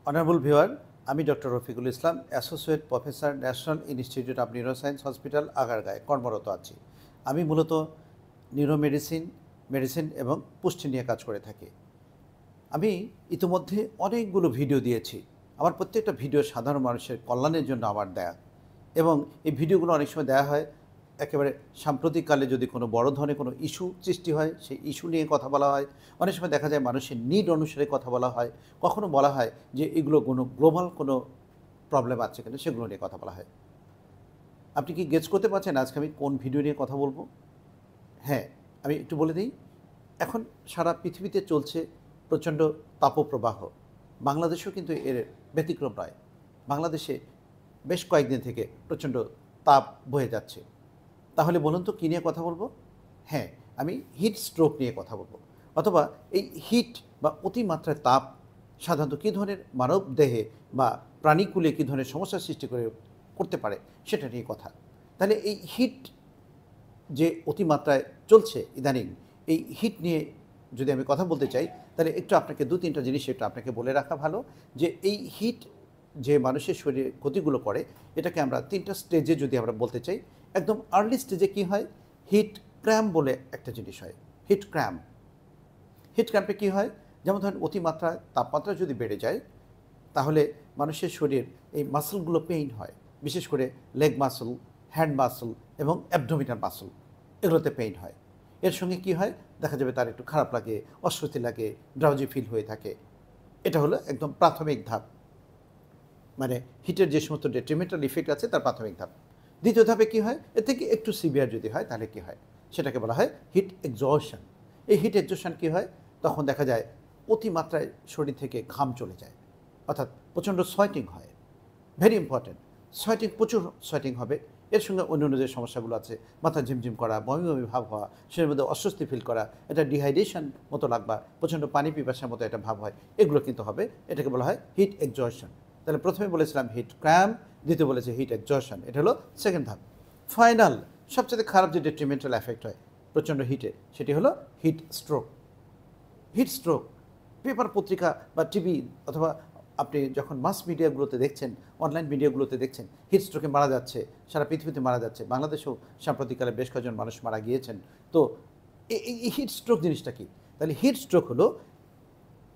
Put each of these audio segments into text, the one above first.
Honourable viewer, আমি doctor Rafiqul Islam, associate professor, national institute of neuroscience hospital, আগারগাঁয়ে কর্মরত আছি। আমি মূলত মেডিসিন এবং পুষ্টি নিয়ে কাজ করে থাকি। আমি ইতিমধ্যে অনেকগুলো ভিডিও দিয়েছি। আমার প্রত্যেকটা ভিডিও সাধারণ মানুষের কল্যাণের জন্য আমার দেয়া, এবং এই ভিডিওগুলো অনেক সময় দেওয়া হয় একেবারে সাম্প্রতিককালে যদি কোনো বড় ধরনের কোনো ইস্যু সৃষ্টি হয়, সেই ইস্যু নিয়ে কথা বলা হয়। অনেক সময় দেখা যায় মানুষের নিড অনুসারে কথা বলা হয়। কখনো বলা হয় যে এগুলো কোনো গ্লোবাল কোনো প্রবলেম আছে কিনা, সেগুলো নিয়ে কথা বলা হয়। আপনি কি গেস করতে পারছেন আজকে আমি কোন ভিডিও নিয়ে কথা বলবো? হ্যাঁ, আমি একটু বলে দিই। এখন সারা পৃথিবীতে চলছে প্রচণ্ড তাপপ্রবাহ। বাংলাদেশেও কিন্তু এর ব্যতিক্রম নয়। বাংলাদেশে বেশ কয়েকদিন থেকে প্রচণ্ড তাপ বয়ে যাচ্ছে। তাহলে বলুন তো কী নিয়ে কথা বলবো? হ্যাঁ, আমি হিট স্ট্রোক নিয়ে কথা বলবো। অথবা এই হিট বা অতিমাত্রায় তাপ সাধারণত কী ধরনের মানব দেহে বা প্রাণীকুলে কী ধরনের সমস্যার সৃষ্টি করতে পারে সেটা নিয়ে কথা। তাহলে এই হিট যে অতিমাত্রায় চলছে ইদানিং, এই হিট নিয়ে যদি আমি কথা বলতে চাই, তাহলে একটু আপনাকে দু তিনটা জিনিস একটু আপনাকে বলে রাখা ভালো। যে এই হিট যে মানুষের শরীরে ক্ষতিগুলো করে, এটাকে আমরা তিনটা স্টেজে যদি আমরা বলতে চাই। একদম আর্লি স্টেজে কি হয়, হিট ক্র্যাম্প বলে একটা জিনিস হয়। হিট ক্র্যাম্পে কী হয়, যেমন ধরেন অতিমাত্রায় তাপমাত্রা যদি বেড়ে যায়, তাহলে মানুষের শরীর এই মাসলগুলো পেইন হয়। বিশেষ করে লেগ মাসল, হ্যান্ড মাসল এবং অ্যাবডোমিনাল মাসল, এগুলোতে পেইন হয়। এর সঙ্গে কি হয়, দেখা যাবে তার একটু খারাপ লাগে, অস্বস্তি লাগে, ড্রাউজি ফিল হয়ে থাকে। এটা হলো একদম প্রাথমিক ধাপ, মানে হিটের যে সমস্ত ডেট্রিমেন্টাল ইফেক্ট আছে তার প্রাথমিক ধাপ। দ্বিতীয় ধাপে কি হয়, এর থেকে একটু সিভিয়ার যদি হয় তাহলে কি হয়, সেটাকে বলা হয় হিট এক্সজশন। এই হিট এক্সজশন কী হয়, তখন দেখা যায় অতিমাত্রায় শরীর থেকে ঘাম চলে যায়, অর্থাৎ প্রচণ্ড সোয়েটিং হয়। ভেরি ইম্পর্ট্যান্ট, প্রচুর সোয়েটিং হবে। এর সঙ্গে অন্য যে সমস্যাগুলো আছে, মাথা ঝিমঝিম করা, বমি বমি ভাব হওয়া, শরীরের মধ্যে অস্বস্তি ফিল করা, এটা ডিহাইড্রেশন মতো লাগবা, প্রচণ্ড পানি পিপাসার মতো একটা ভাব হয়, এগুলো কিন্তু হবে। এটাকে বলা হয় হিট এক্সজশন। তাহলে প্রথমে বলেছিলাম হিট ক্র্যাম্প, দ্বিতীয় বলেছে হিট এক্সজশন, এটা হলো সেকেন্ড ধাপ। ফাইনাল সবচেয়ে খারাপ যে ডেট্রিমেন্টাল এফেক্ট হয় প্রচণ্ড হিটে, সেটি হলো হিট স্ট্রোক। পেপার পত্রিকা বা টিভি অথবা আপনি যখন মাস মিডিয়াগুলোতে দেখছেন, অনলাইন মিডিয়াগুলোতে দেখছেন হিট স্ট্রোকে মারা যাচ্ছে, সারা পৃথিবীতে মারা যাচ্ছে, বাংলাদেশেও সাম্প্রতিককালে বেশ কয়েকজন মানুষ মারা গিয়েছেন। তো এই হিট স্ট্রোক জিনিসটা কি? তাহলে হিট স্ট্রোক হলো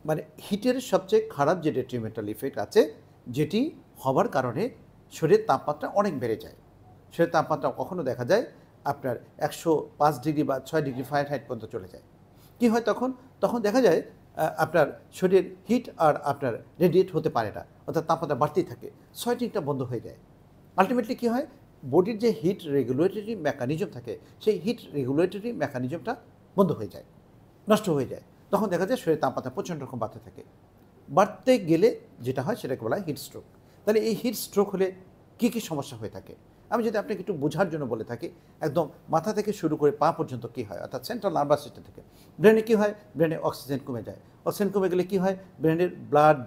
মানে হিটের সবচেয়ে খারাপ যে ডেট্রিমেন্টাল ইফেক্ট আছে, যেটি হবার কারণে শরীরের তাপমাত্রা অনেক বেড়ে যায়। শরীরের তাপমাত্রা কখনো দেখা যায় আপনার 105 ডিগ্রি বা 6 ডিগ্রি ফারেনহাইট পর্যন্ত চলে যায়। কী হয় তখন দেখা যায় আপনার শরীর হিট আর আপনার রেডিয়েট হতে পারে না, অর্থাৎ তাপমাত্রা বাড়তেই থাকে, সোয়েটিংটা বন্ধ হয়ে যায়। আলটিমেটলি কী হয়, বডির যে হিট রেগুলেটরি মেকানিজম থাকে, সেই হিট রেগুলেটরি মেকানিজমটা বন্ধ হয়ে যায়, নষ্ট হয়ে যায়। তখন দেখা যায় শরীরের তাপমাত্রা প্রচণ্ড রকম বাড়তে থাকে। বাড়তে গেলে যেটা হয় সেটাকে বলা হয় হিট স্ট্রোক। তাহলে এই হিট স্ট্রোক হলে কী কী সমস্যা হয়ে থাকে, আমি যদি আপনাকে একটু বোঝার জন্য বলে থাকি, একদম মাথা থেকে শুরু করে পা পর্যন্ত কী হয়, অর্থাৎ সেন্ট্রাল নার্ভাস সিস্টেম থেকে ব্রেনে কী হয়, ব্রেনে অক্সিজেন কমে যায়। অক্সিজেন কমে গেলে কী হয়, ব্রেনের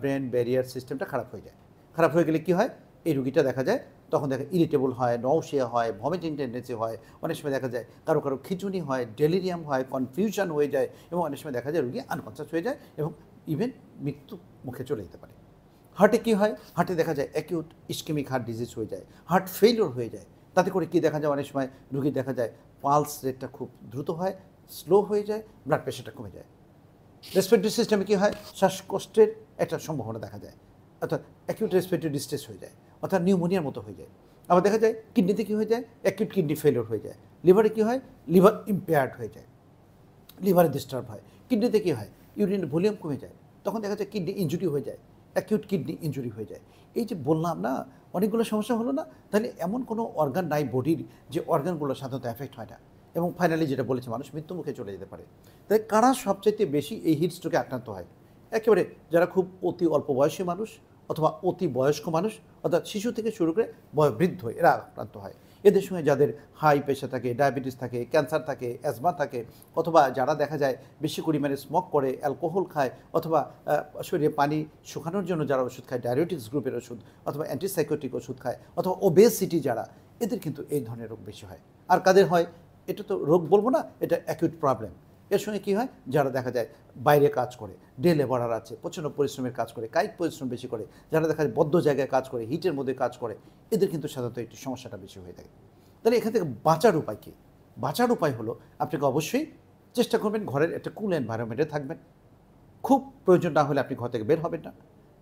ব্রেন ব্যারিয়ার সিস্টেমটা খারাপ হয়ে যায়। খারাপ হয়ে গেলে কী হয়, এই রুগীটা দেখা যায় তখন ইরিটেবল হয়, নওশিয়া হয়, ভমিটিং টেন্ডেন্সি হয়, অনেক সময় দেখা যায় কারো খিঁচুনি হয়, ডেলিরিয়াম হয়, কনফিউশন হয়ে যায়, এবং অনেক সময় দেখা যায় রুগী আনকনসিয়াস হয়ে যায় এবং ইভেন মৃত্যু মুখে চলে যেতে পারে। হার্টে কী হয়, হার্টে দেখা যায় অ্যাকিউট ইস্কেমিক হার্ট ডিজিজ হয়ে যায়, হার্ট ফেইলিওর হয়ে যায়। তাতে করে কী দেখা যায়, অনেক সময় রুগী দেখা যায় পালস রেটটা খুব দ্রুত হয়, স্লো হয়ে যায়, ব্লাড প্রেশারটা কমে যায়। রেসপিরেটরি সিস্টেমে কী হয়, শ্বাসকষ্টের একটা সম্ভাবনা দেখা যায়, অর্থাৎ অ্যাকিউট রেসপিরেটরি ডিস্ট্রেস হয়ে যায়, অর্থাৎ নিউমোনিয়ার মতো হয়ে যায়। আবার দেখা যায় কিডনিতে কী হয়ে যায়, অ্যাকিউট কিডনি ফেলিওর হয়ে যায়। লিভারে কী হয়, লিভার ইম্পেয়ার্ড হয়ে যায়, লিভারে ডিস্টার্ব হয়। কিডনিতে কী হয়, ইউরিন ভলিউম কমে যায়, তখন দেখা যায় কিডনি ইনজুরি হয়ে যায়, অ্যাকিউট কিডনি ইনজুরি হয়ে যায়। এই যে বললাম না, অনেকগুলো সমস্যা হলো না? তাহলে এমন কোনো অর্গান নাই বডির যে অর্গানগুলো সাধারণত এফেক্ট হয় না, এবং ফাইনালি যেটা বলেছে মানুষ মৃত্যুমুখে চলে যেতে পারে। তাই কারা সবচাইতে বেশি এই হিট স্ট্রোকে আক্রান্ত হয়? একেবারে যারা খুব অতি অল্প বয়সী মানুষ, অথবা অতি বয়স্ক মানুষ, অর্থাৎ শিশু থেকে শুরু করে বৃদ্ধ, এরা আক্রান্ত হয়। এদের সঙ্গে যাদের হাই প্রেশার থাকে, ডায়াবেটিস থাকে, ক্যান্সার থাকে, অ্যাজমা থাকে, অথবা যারা দেখা যায় বেশি পরিমাণে স্মোক করে, অ্যালকোহল খায়, অথবা শরীরে পানি শুকানোর জন্য যারা ওষুধ খায়, ডায়াবেটিক্স গ্রুপের ওষুধ, অথবা অ্যান্টিসাইকোটিক ওষুধ খায়, অথবা ওবেসিটি যারা, এদের কিন্তু এই ধরনের রোগ বেশি হয়। আর কাদের হয়, এটা তো রোগ বলবো না, এটা অ্যাকিউট প্রবলেম। এর সঙ্গে কী হয়, যারা দেখা যায় বাইরে কাজ করে, ডে লেবারার আছে, প্রচণ্ড পরিশ্রমের কাজ করে, কায়িক পরিশ্রম বেশি করে, যারা দেখা যায় বদ্ধ জায়গায় কাজ করে, হিটের মধ্যে কাজ করে, এদের কিন্তু সাধারণত একটু সমস্যাটা বেশি হয়ে থাকে। তাহলে এখান থেকে বাঁচার উপায় কী? বাঁচার উপায় হলো আপনাকে অবশ্যই চেষ্টা করবেন ঘরের একটা কুল এনভায়রনমেন্টে থাকবেন। খুব প্রয়োজন না হলে আপনি ঘর থেকে বের হবেন না।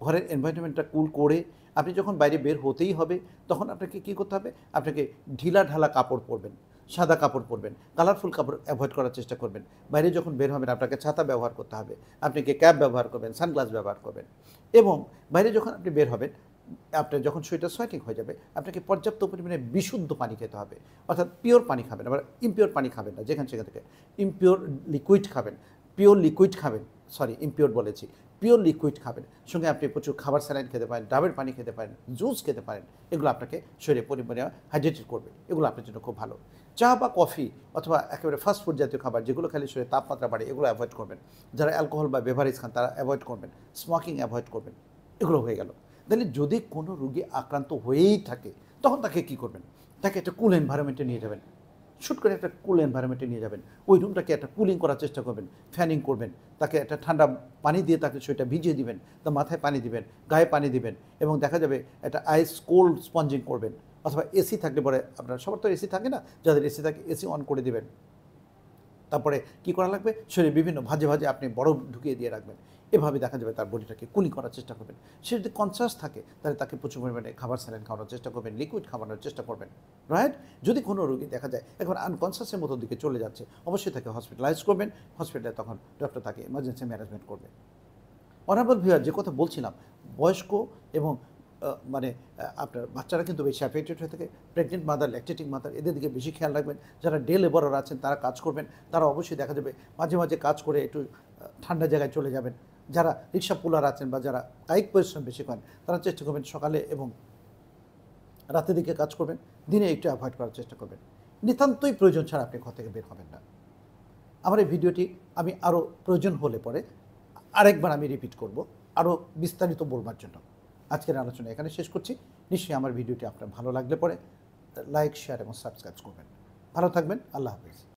ঘরের এনভায়রনমেন্টটা কুল করে আপনি যখন বাইরে বের হতেই হবে, তখন আপনাকে কী করতে হবে? আপনাকে ঢিলাঢালা কাপড় পরবেন, সাদা কাপড় পরবেন, কালারফুল কাপড় অ্যাভয়েড করার চেষ্টা করবেন। বাইরে যখন বের হবেন আপনাকে ছাতা ব্যবহার করতে হবে, আপনাকে ক্যাপ ব্যবহার করবেন, সানগ্লাস ব্যবহার করবেন। এবং বাইরে যখন আপনি বের হবেন, আপনার যখন শরীরটা সোয়েটিং হয়ে যাবে, আপনাকে পর্যাপ্ত পরিমাণে বিশুদ্ধ পানি খেতে হবে। অর্থাৎ পিওর পানি খাবেন, আবার ইমপিওর পানি খাবেন না যেখান সেখান থেকে। ইমপিওর লিকুইড খাবেন, পিওর লিকুইড খাবেন, সরি ইমপিওর বলেছি, পিওর লিকুইড খাবেন। সঙ্গে আপনি প্রচুর খাবার স্যালাইন খেতে পারেন, ডাবের পানি খেতে পারেন, জুস খেতে পারেন। এগুলো আপনাকে শরীরে পরিমাণে হাইড্রেটেড করবে, এগুলো আপনার জন্য খুব ভালো। চা বা কফি অথবা একেবারে ফাস্টফুড জাতীয় খাবার যেগুলো খেলে শরীরে তাপমাত্রা বাড়ে, এগুলো অ্যাভয়েড করবেন। যারা অ্যালকোহল বা বেভারেজ খান তারা অ্যাভয়েড করবেন, স্মোকিং অ্যাভয়েড করবেন। এগুলো হয়ে গেল। তাহলে যদি কোনো রোগী আক্রান্ত হয়েই থাকে, তখন তাকে কী করবেন? তাকে একটা কুল এনভায়রনমেন্টে নিয়ে যাবেন, শুট করে একটা কুল এনভায়রনমেন্টে নিয়ে যাবেন। ওই রুমটাকে একটা কুলিং করার চেষ্টা করবেন, ফ্যানিং করবেন, তাকে একটা ঠান্ডা পানি দিয়ে তাকে সেটা ভিজিয়ে দিবেন, তার মাথায় পানি দিবেন, গায়ে পানি দিবেন, এবং দেখা যাবে একটা আইস কোল্ড স্পঞ্জিং করবেন। অথবা এসি থাকলে পরে, আপনার সবার তো এসি থাকে না, যাদের এসি থাকে এসি অন করে দিবেন। তারপরে কী করা লাগবে? শরীরে বিভিন্ন ভাঁজে ভাঁজে আপনি বরফ ঢুকিয়ে দিয়ে রাখবেন। এভাবে দেখা যাবে তার বডিটাকে কুলিং করার চেষ্টা করবেন। সে যদি কনসাস থাকে তাহলে তাকে প্রচুর পরিমাণে খাবার স্যালাইন খাওয়ানোর চেষ্টা করবেন, লিকুইড খাওয়ানোর চেষ্টা করবেন, রাইট? যদি কোনো রোগী দেখা যায় একবার আনকনসাসের মতো দিকে চলে যাচ্ছে, অবশ্যই তাকে হসপিটালাইজ করবেন। হসপিটালে তখন ডক্টর তাকে এমার্জেন্সি ম্যানেজমেন্ট করবে। অনারেবল ভিউয়ার, যে কথা বলছিলাম, বয়স্ক এবং আপনার বাচ্চারা কিন্তু বেশি অ্যাফেক্টেড হয়ে থাকে। প্রেগনেন্ট মাদার, ল্যাকটেটিং মাদার, এদের দিকে বেশি খেয়াল রাখবেন। যারা ডে লেবারার আছেন তারা কাজ করবেন, তারা অবশ্যই দেখা যাবে মাঝে মাঝে কাজ করে একটু ঠান্ডা জায়গায় চলে যাবেন। যারা রিক্সা পুলার আছেন বা যারা কায়িক পরিশ্রম বেশি করেন, তারা চেষ্টা করবেন সকালে এবং রাতের দিকে কাজ করবেন, দিনে একটু অ্যাভয়েড করার চেষ্টা করবেন। নিতান্তই প্রয়োজন ছাড়া আপনি ঘর থেকে বের হবেন না। আমার এই ভিডিওটি আমি আরও প্রয়োজন হলে পরে আরেকবার আমি রিপিট করব, আরও বিস্তারিত বলবার জন্য। আজকের আলোচনা এখানে শেষ করছি। নিশ্চয়ই আমার ভিডিওটি আপনার ভালো লাগলে পরে লাইক, শেয়ার এবং সাবস্ক্রাইব করবেন। ভালো থাকবেন। আল্লাহ হাফেজ।